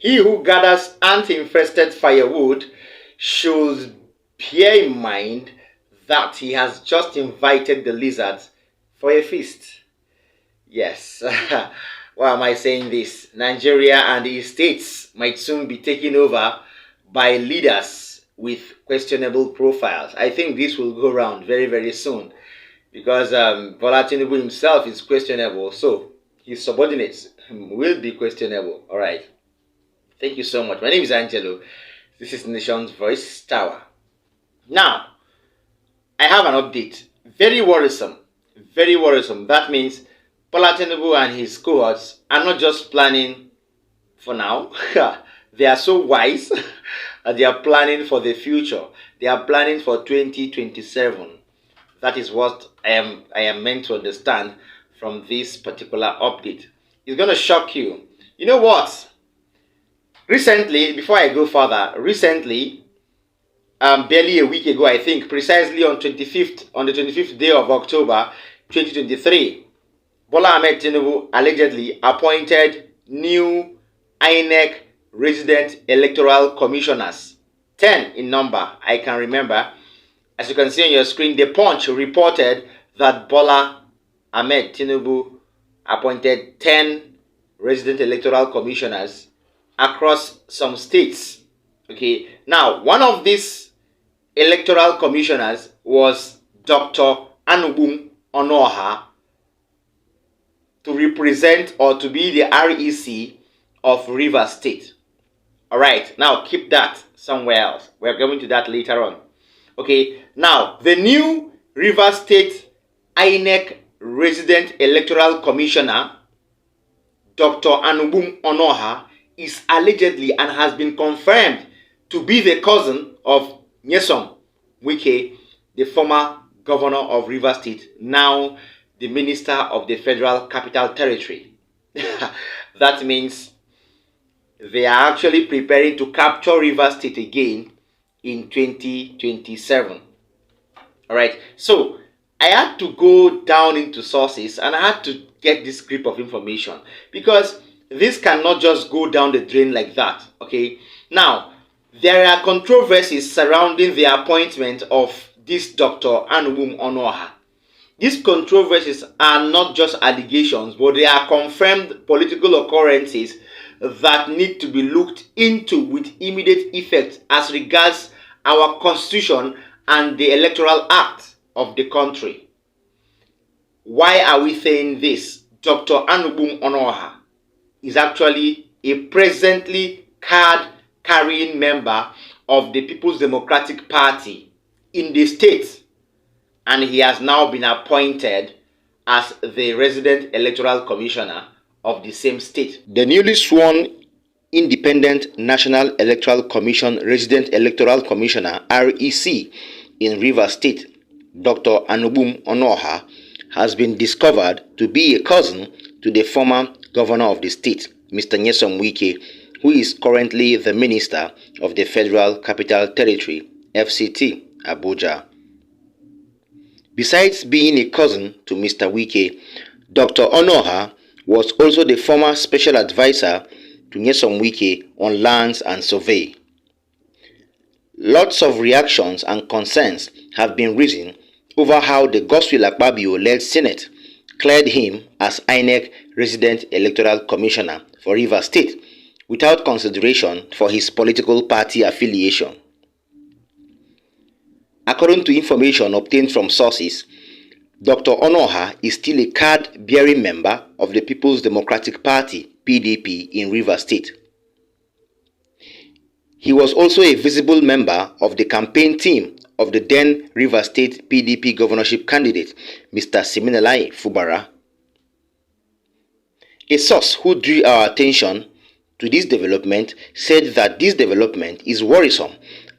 He who gathers ant-infested firewood should bear in mind that he has just invited the lizards for a feast. Yes. Why am I saying this? Nigeria and the states might soon be taken over by leaders with questionable profiles. I think this will go around very, very soon because Bola Tinubu himself is questionable. So his subordinates will be questionable. All right. Thank you so much. My name is Angelo. This is Nation's Voice Tower. Now, I have an update. Very worrisome. Very worrisome. That means Bola Tinubu and his cohorts are not just planning for now. They are so wise that they are planning for the future. They are planning for 2027. That is what I am meant to understand from this particular update. It's going to shock you. You know what? Recently, before I go further, barely a week ago, I think, precisely on the 25th day of October 2023, Bola Ahmed Tinubu allegedly appointed new INEC resident electoral commissioners, 10 in number, I can remember. As you can see on your screen, The Punch reported that Bola Ahmed Tinubu appointed 10 resident electoral commissioners across some states. Okay, now one of these electoral commissioners was Dr. Anubum Onoha, to represent or to be the REC of Rivers State. All right, now keep that somewhere else. We're going to that later on. Okay, now the new Rivers State INEC resident electoral commissioner, Dr. Anubum Onoha, is allegedly and has been confirmed to be the cousin of Nyesom Wike, the former governor of Rivers State, now the minister of the Federal Capital Territory. That means they are actually preparing to capture Rivers State again in 2027. All right, so I had to go down into sources and I had to get this grip of information because this cannot just go down the drain like that. Okay, now there are controversies surrounding the appointment of this Dr. Anubum Onoha. These controversies are not just allegations, but they are confirmed political occurrences that need to be looked into with immediate effect as regards our constitution and the electoral act of the country. Why are we saying this? Dr. Anubum Onoha is actually a presently card-carrying member of the People's Democratic Party in the state, and he has now been appointed as the resident electoral commissioner of the same state. The newly sworn Independent National Electoral Commission Resident Electoral Commissioner REC in Rivers State, Dr. Anubum Onoha, has been discovered to be a cousin to the former governor of the state, Mr. Nyesom Wike, who is currently the minister of the Federal Capital Territory, FCT, Abuja. Besides being a cousin to Mr. Wike, Dr. Onoha was also the former special advisor to Nyesom Wike on lands and survey. Lots of reactions and concerns have been risen over how the Godswill Akpabio-led Senate cleared him as INEC resident electoral commissioner for Rivers State without consideration for his political party affiliation. According to information obtained from sources, Dr. Onoha is still a card-bearing member of the People's Democratic Party, PDP, in Rivers State. He was also a visible member of the campaign team of the then Rivers State PDP governorship candidate, Mr. Siminalayi Fubara. A source who drew our attention to this development said that this development is worrisome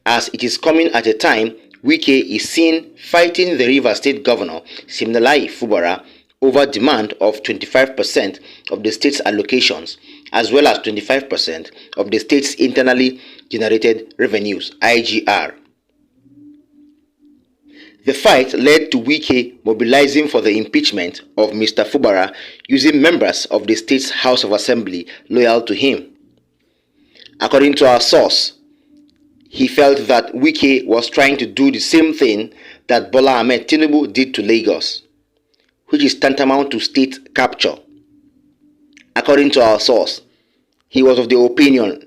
as it is coming at a time Wike is seen fighting the Rivers State Governor Siminalayi Fubara over demand of 25% of the state's allocations as well as 25% of the state's internally generated revenues, IGR. The fight led to Wike mobilizing for the impeachment of Mr. Fubara using members of the state's House of Assembly loyal to him. According to our source, he felt that Wike was trying to do the same thing that Bola Ahmed Tinubu did to Lagos, which is tantamount to state capture. According to our source, he was of the opinion,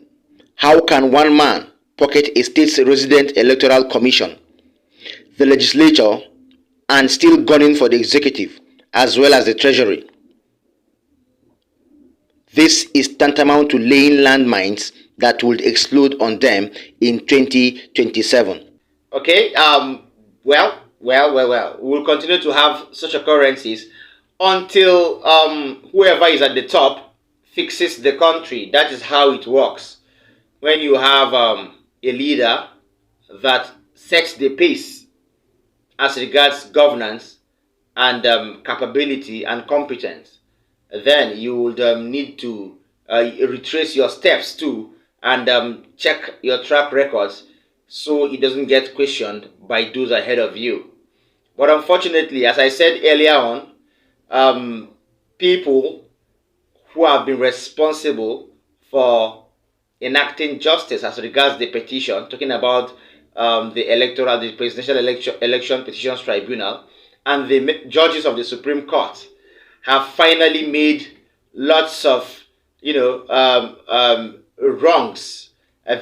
how can one man pocket a state's resident electoral commission, the legislature, and still gunning for the executive as well as the treasury? This is tantamount to laying landmines that would explode on them in 2027. Okay, well, we'll continue to have such occurrences until whoever is at the top fixes the country. That is how it works. When you have a leader that sets the pace as regards governance and capability and competence, then you would need to retrace your steps too and check your track records so it doesn't get questioned by those ahead of you. But unfortunately, as I said earlier on, people who have been responsible for enacting justice as regards the petition, talking about the Presidential Election Petitions Tribunal and the judges of the Supreme Court, have finally made lots of, wrongs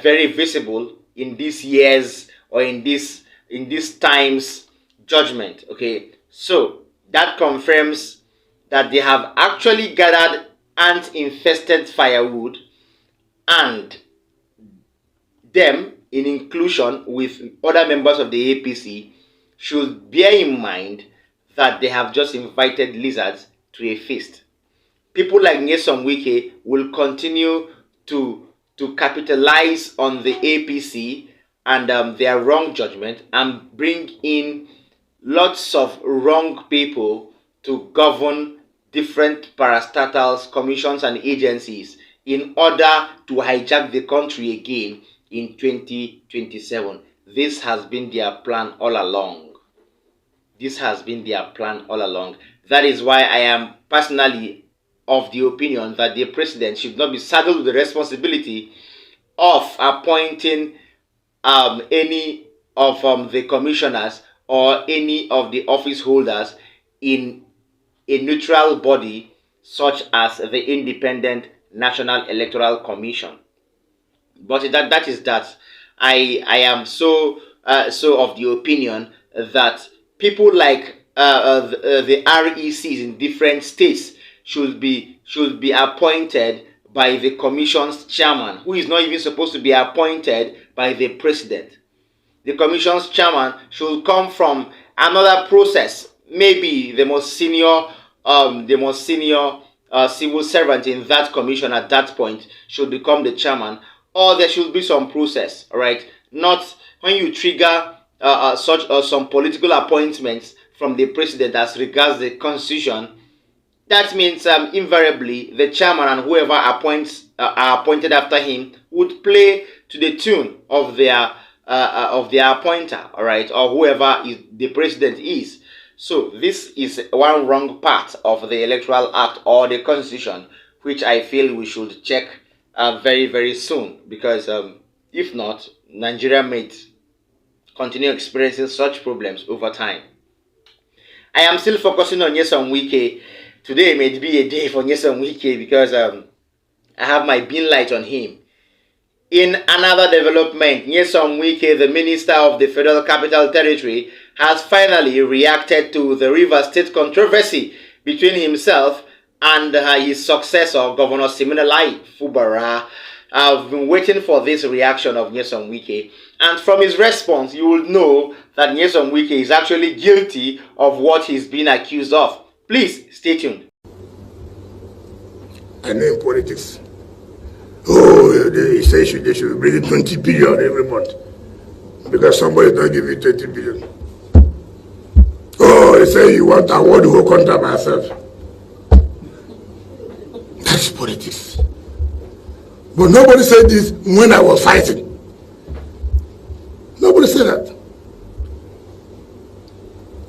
very visible in this year's or in this time's judgment. Okay, so that confirms that they have actually gathered ant-infested firewood, and them, in inclusion with other members of the APC, should bear in mind that they have just invited lizards to a feast. People like Nyesom Wike will continue to capitalize on the APC and their wrong judgment and bring in lots of wrong people to govern different parastatals, commissions and agencies in order to hijack the country again in 2027. This has been their plan all along. This has been their plan all along. That is why I am personally of the opinion that the president should not be saddled with the responsibility of appointing any of the commissioners or any of the office holders in a neutral body such as the Independent National Electoral Commission. But that is that. I am so of the opinion that people like the RECs in different states should be appointed by the commission's chairman, who is not even supposed to be appointed by the president. The commission's chairman should come from another process. Maybe the most senior civil servant in that commission at that point should become the chairman, or there should be some process. All right, not when you trigger some political appointments from the president as regards the constitution. That means invariably the chairman and whoever are appointed after him would play to the tune of their appointer, all right, or whoever the president is. So this is one wrong part of the Electoral Act or the Constitution, which I feel we should check very, very soon, because if not, Nigeria may continue experiencing such problems over time. I am still focusing on Nyesom Wike. Today may be a day for Nyesom Wike because I have my beam light on him. In another development, Nyesom Wike, the Minister of the Federal Capital Territory, has finally reacted to the Rivers State controversy between himself and his successor, Governor Siminalayi Fubara. I've been waiting for this reaction of Nyesom Wike, and from his response, you will know that Nyesom Wike is actually guilty of what he's been accused of. Please stay tuned. I know in politics. Oh, they say they should bring 20 billion every month because somebody don't give you 20 billion. Oh, they say you want to award the whole country by yourself. That's politics. But nobody said this when I was fighting. Nobody said that.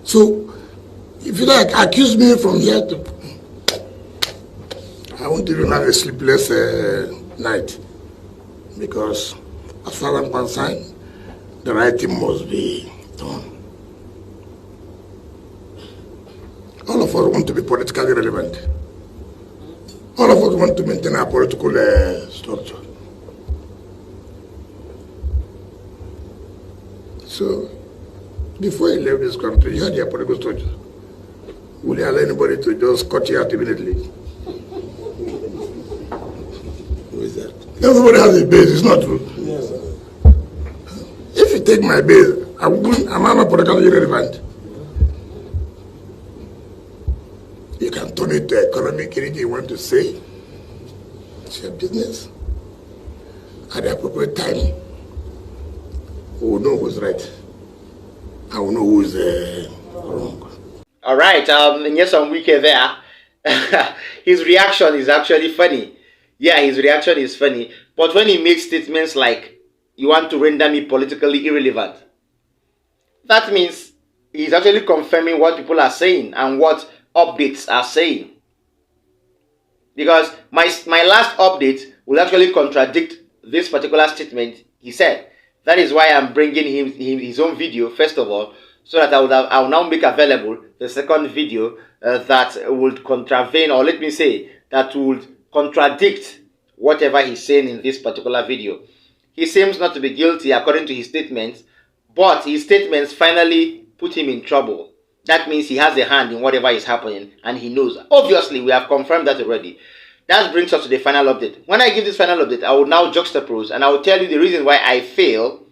So, if you like, accuse me from here to... I won't even have a sleepless night. because as far as I'm concerned, the right thing must be done. All of us want to be politically relevant. All of us want to maintain our political structure. So, before you left this country, you had your political structure. Will you allow anybody to just cut you out immediately? Who is that? Everybody has a base, it's not true. Yes, sir. If you take my base, I'm not politically relevant. You can turn it to economic anything you want to say. It's your business. At the appropriate time, we will know who's right. I will know who's wrong. All right, Nyesom Wike there. His reaction is actually funny. Yeah, his reaction is funny. But when he makes statements like, you want to render me politically irrelevant, that means he's actually confirming what people are saying and what updates are saying. Because my last update will actually contradict this particular statement he said. That is why I'm bringing him his own video, first of all, so that I will now make available the second video that would contravene, or let me say, that would contradict whatever he's saying in this particular video. He seems not to be guilty according to his statements, but his statements finally put him in trouble. That means he has a hand in whatever is happening, and he knows. Obviously, we have confirmed that already. That brings us to the final update. When I give this final update, I will now juxtapose, and I will tell you the reason why I feel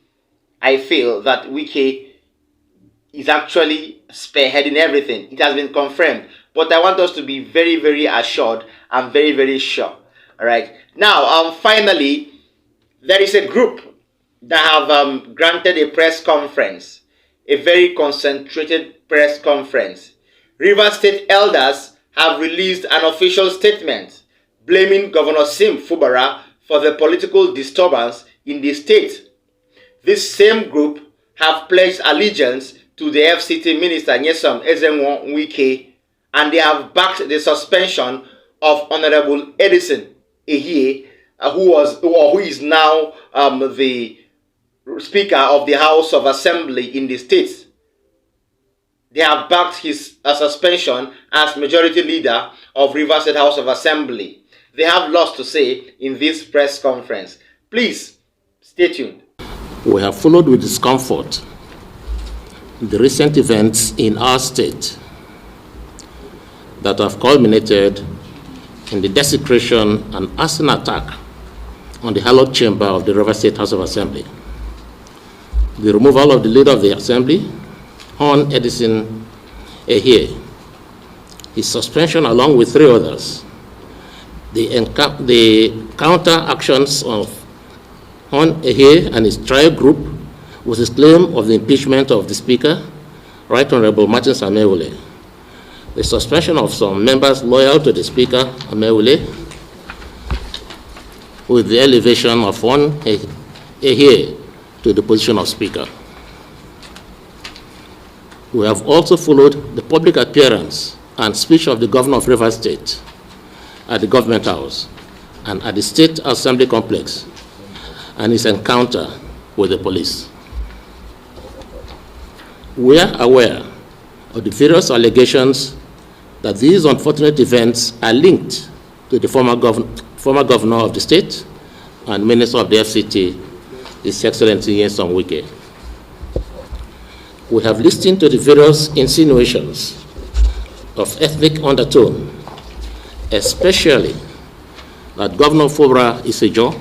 that Wike is actually spearheading everything. It has been confirmed, but I want us to be very, very assured and very, very sure. All right. Now, finally, there is a group that have granted a press conference, a very concentrated press conference. Rivers State elders have released an official statement blaming Governor Sim Fubara for the political disturbance in the state. This same group have pledged allegiance to the FCT Minister Nyesom Wike, and they have backed the suspension of Honorable Edison Ehie, who is now the Speaker of the House of Assembly in the state. They have backed his suspension as Majority Leader of Rivers State House of Assembly. They have lots to say in this press conference. Please, stay tuned. We have followed with discomfort the recent events in our state that have culminated in the desecration and arson attack on the hallowed chamber of the Rivers State House of Assembly, the removal of the leader of the Assembly, Hon Edison Ehie, his suspension along with 3 others, the counter actions of Hon Ehie and his trial group with his claim of the impeachment of the Speaker, Right Honorable Martin Amewule, the suspension of some members loyal to the Speaker, Amewule, with the elevation of Hon Ehie to the position of Speaker. We have also followed the public appearance and speech of the Governor of Rivers State at the Government House and at the State Assembly Complex, and his encounter with the police. We are aware of the various allegations that these unfortunate events are linked to the former governor of the state and Minister of the FCT, His Excellency Nyesom Wike. We have listened to the various insinuations of ethnic undertone, especially that Governor Fubara is a Jew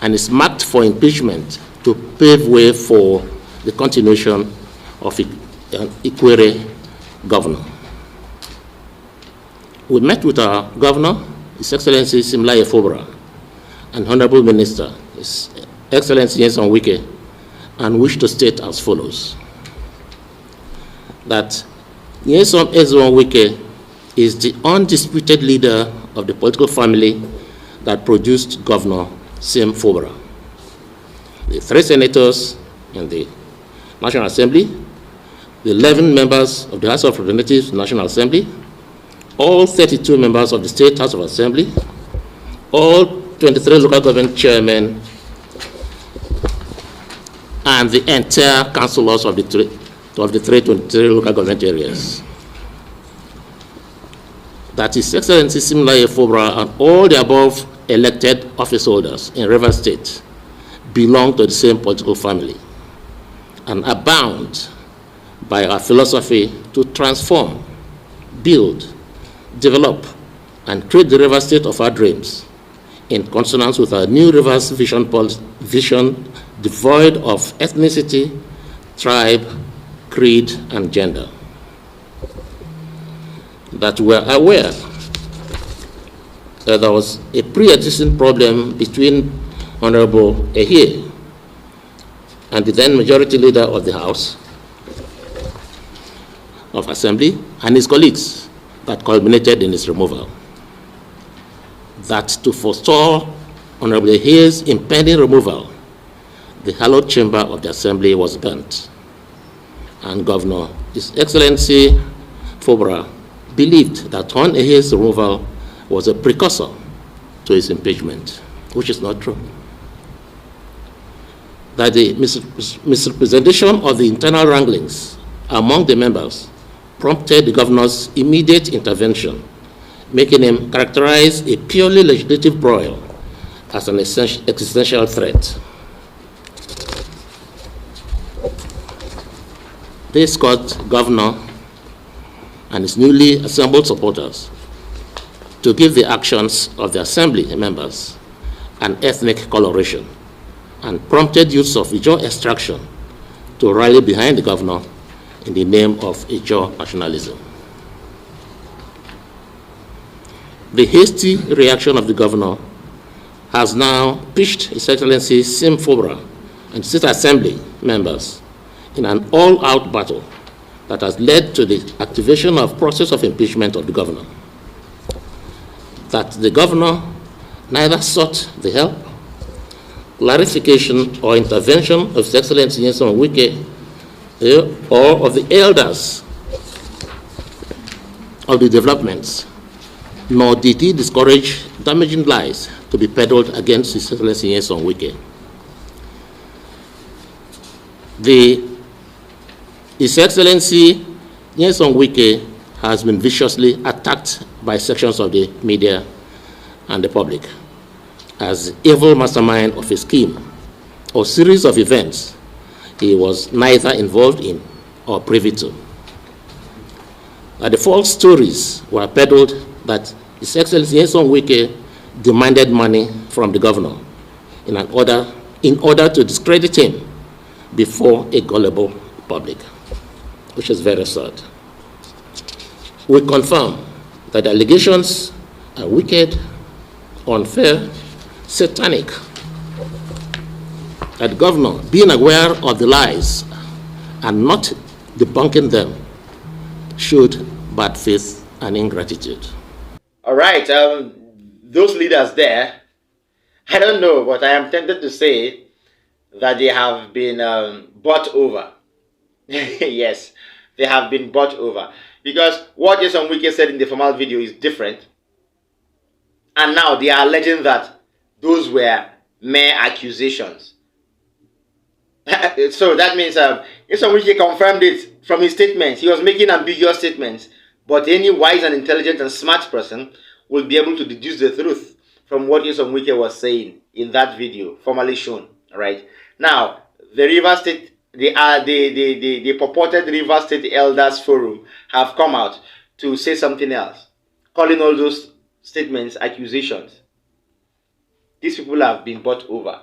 and is marked for impeachment to pave way for the continuation of an Ikwere governor. We met with our governor, His Excellency Simlaye Fubara, and Honorable Minister, His Excellency Nyesom Wike, and wish to state as follows: that Nyesom Wike is the undisputed leader of the political family that produced Governor Sim Fubara. The 3 senators in the National Assembly, the 11 members of the House of Representatives National Assembly, all 32 members of the State House of Assembly, all 23 local government chairmen and the entire councillors of the 23 local government areas. That His Excellency Siminalayi Fubara and all the above elected office holders in Rivers State belong to the same political family and are bound by our philosophy to transform, build, develop, and create the Rivers State of our dreams in consonance with our new Rivers vision devoid of ethnicity, tribe, creed, and gender. That we are aware that there was a pre-existing problem between Honorable Ehie and the then majority leader of the House of Assembly and his colleagues that culminated in his removal. That to forestall Honorable Ehie's impending removal, the hallowed chamber of the Assembly was burnt. And Governor, His Excellency Fubara, believed that Hon Ehie's removal was a precursor to his impeachment, which is not true. That the misrepresentation of the internal wranglings among the members prompted the governor's immediate intervention, making him characterize a purely legislative broil as an existential threat. This caused Governor and his newly assembled supporters to give the actions of the Assembly members an ethnic coloration and prompted use of Ijaw extraction to rally behind the governor in the name of Ijaw nationalism. The hasty reaction of the governor has now pitched His Excellency Sim Fubara and State Assembly members in an all-out battle that has led to the activation of process of impeachment of the governor. That the governor neither sought the help, clarification, or intervention of His Excellency Nyesom Wike or of the elders of the developments, nor did he discourage damaging lies to be peddled against His Excellency Nyesom Wike. His Excellency Nyesom Wike has been viciously attacked by sections of the media and the public as evil mastermind of a scheme or series of events he was neither involved in or privy to. The false stories were peddled that His Excellency Nyesom Wike demanded money from the governor in order to discredit him before a gullible public, which is very sad. We confirm that the allegations are wicked, unfair, satanic. That the governor, being aware of the lies and not debunking them, showed bad faith and ingratitude. All right, those leaders there, I don't know, but I am tempted to say that they have been bought over. Yes, they have been bought over. Because what Nyesom Wike said in the formal video is different. And now they are alleging that those were mere accusations. So that means Nyesom Wike confirmed it from his statements. He was making ambiguous statements. But any wise and intelligent and smart person will be able to deduce the truth from what Nyesom Wike was saying in that video, formally shown. Right? Now, the Rivers State, the purported Rivers State Elders Forum have come out to say something else, calling all those statements accusations. These people have been bought over.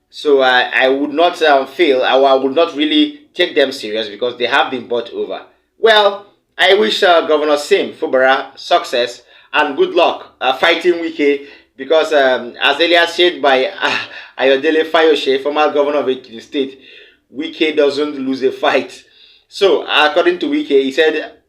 So I would not I would not really take them serious because they have been bought over. Well, I wish Governor Sim Fubara success and good luck fighting Wike because as earlier said by Ayodele Fayose, former governor of the state, Wike doesn't lose a fight. So according to Wike, he said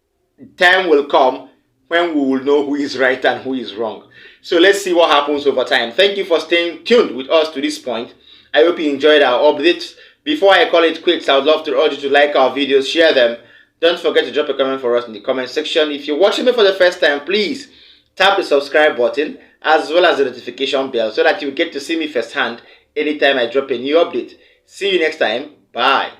time will come when we will know who is right and who is wrong. So let's see what happens over time. Thank you for staying tuned with us to this point. I hope you enjoyed our updates. Before I call it quits, I would love to urge you to like our videos, share them. Don't forget to drop a comment for us in the comment section. If you're watching me for the first time, please tap the subscribe button as well as the notification bell so that you get to see me firsthand anytime I drop a new update. See you next time. Bye.